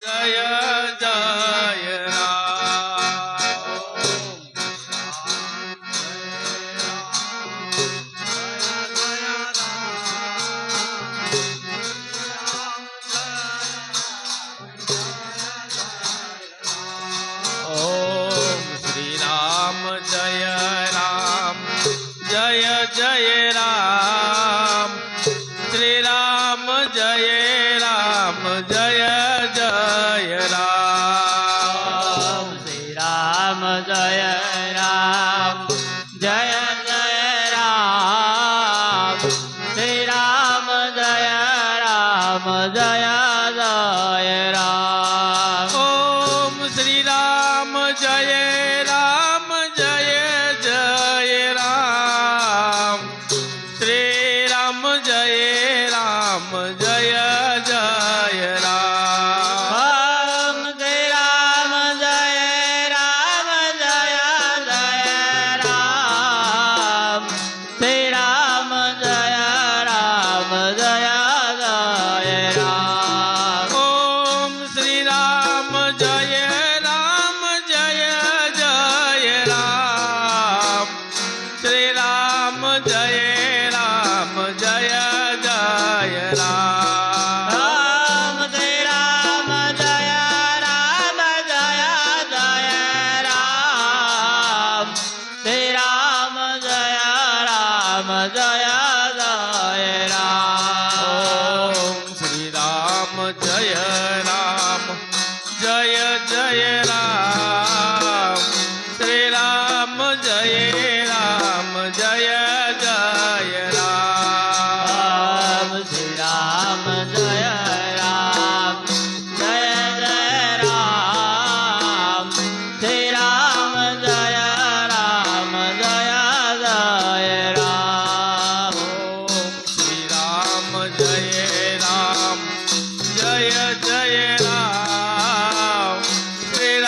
जय जय राम। ओम श्री राम जय राम जय जय राम। श्री राम जय राम जय जय राम। श्री राम जय राम जय जय राम। श्री राम जय राम जय जय राम। ओम श्री राम जय राम जय जय राम। श्री राम जय राम जय जय राम। ओम श्री राम जय राम जय जय राम। श्री राम जय राम जय जय राम। ओम श्री राम जय राम जय जय राम। श्री राम जय राम जय जय राम। राम जय राम जय राम जय जय राम। जय राम जय राम जय जय राम। ओम श्री राम जय राम जय जय राम। श्री राम जय राम जय जय राम। राम श्री राम जय राम जय जय राम। श्री राम जय राम जय जय राम। ओम श्री राम जय राम जय जय राम। श्री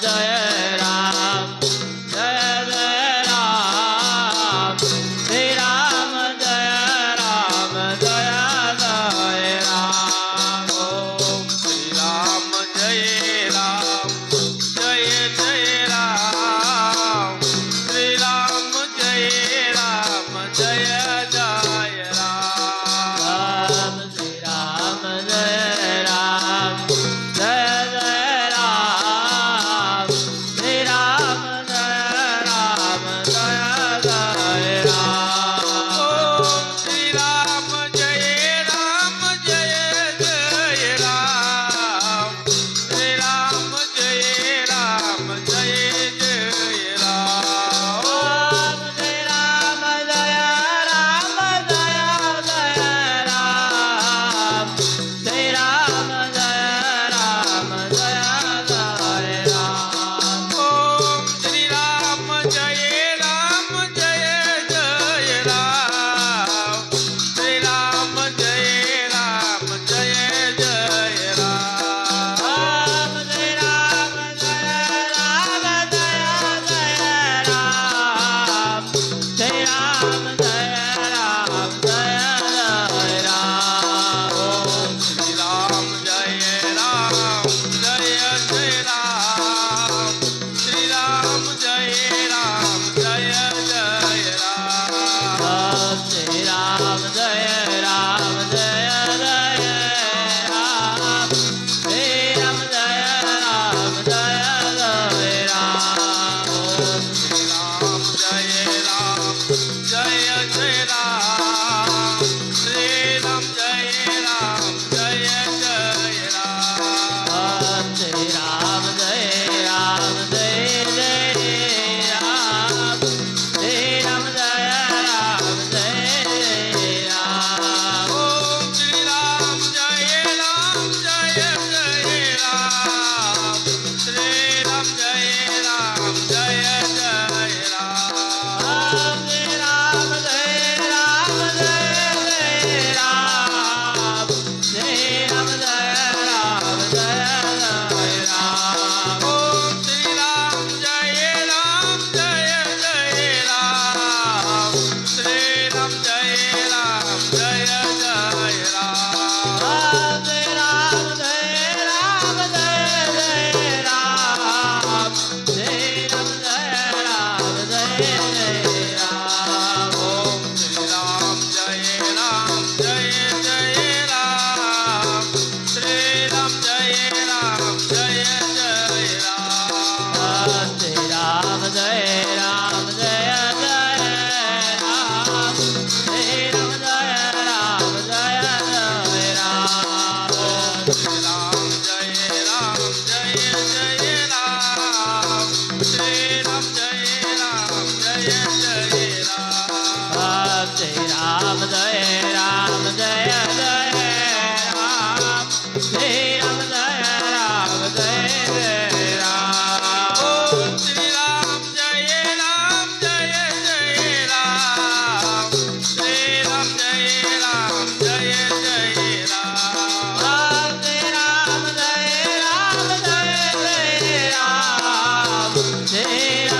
जय राम जय जय राम श्री राम जय राम जय जय राम ओम श्री राम जय राम जय जय राम श्री राम जय राम जय जय राम राम श्री राम जय राम जय जय राम श्री राम जय राम जय जय राम ओम श्री राम जय राम जय जय राम श्री राम जय राम जय जय राम ओम श्री राम जय राम जय जय राम श्री राम जय राम जय जय राम ओम श्री राम जय राम जय जय राम श्री राम जय राम जय जय राम ओम श्री राम जय राम जय जय राम श्री राम जय राम जय जय राम ओम श्री राम जय राम जय जय राम श्री राम जय राम जय जय राम ओम श्री राम जय राम जय जय राम श्री राम जय राम जय जय राम ओम श्री राम जय राम जय जय राम श्री राम जय राम जय जय राम ओम श्री राम जय राम जय जय राम श्री राम जय राम जय राम ओम श्री राम जय राम जय जय राम श्री राम जय राम जय जय राम ओम श्री राम जय राम जय जय राम श्री राम जय राम जय जय राम ओम श्री राम जय राम जय जय राम श्री राम जय राम जय जय राम ओम श्री राम जय राम जय जय राम श्री राम जय राम जय जय राम ओम श्री राम जय राम जय जय राम श्री राम जय राम जय जय राम ओम श्री राम जय राम जय जय राम श्री राम जय राम जय जय राम श्री राम जय राम जय जय राम श्री राम जय राम जय जय राम ओम श्री राम जय राम जय जय राम श्री राम जय राम जय जय राम ओम श्री राम जय राम जय जय राम श्री राम जय राम जय जय राम ओम श्री राम जय राम जय जय राम श्री राम जय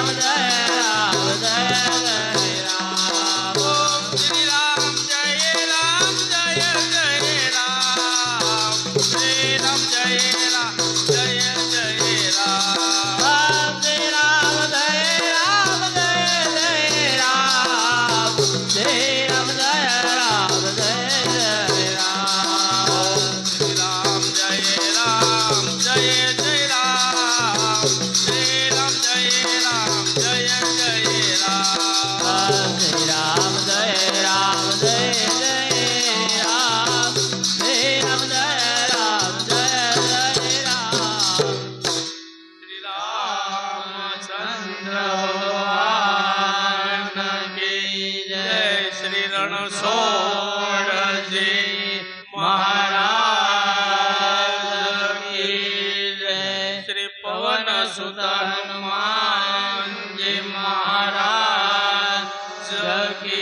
राम जय जय राम ओम श्री राम जय राम जय जय राम श्री राम जय राम जय जय राम ओम श्री राम जय राम जय जय राम श्री राम जय राम जय जय राम श्री राम जय राम जय जय राम श्री राम जय राम जय जय राम ओम श्री राम जय राम जय जय राम श्री राम जय राम जय जय राम श्री रामचंद्र भगवान की जय श्री रणछोड़जी महाराज की जय श्री पवन सुत हनुमान जी महाराज की